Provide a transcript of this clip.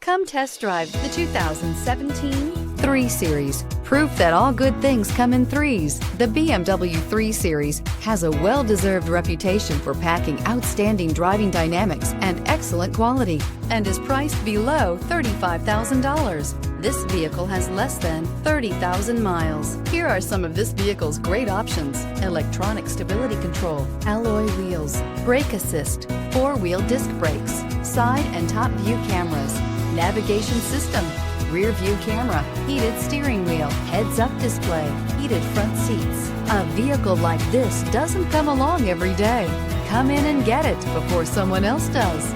Come test drive the 2017 3 Series. Proof that all good things come in threes. The BMW 3 Series has a well-deserved reputation for packing outstanding driving dynamics and excellent quality, and is priced below $35,000. This vehicle has less than 30,000 miles. Here are some of this vehicle's great options: electronic stability control, alloy wheels, brake assist, 4-wheel disc brakes, side and top view cameras, navigation system, rear view camera, heated steering wheel, heads-up display, heated front seats. A vehicle like this doesn't come along every day. Come in and get it before someone else does.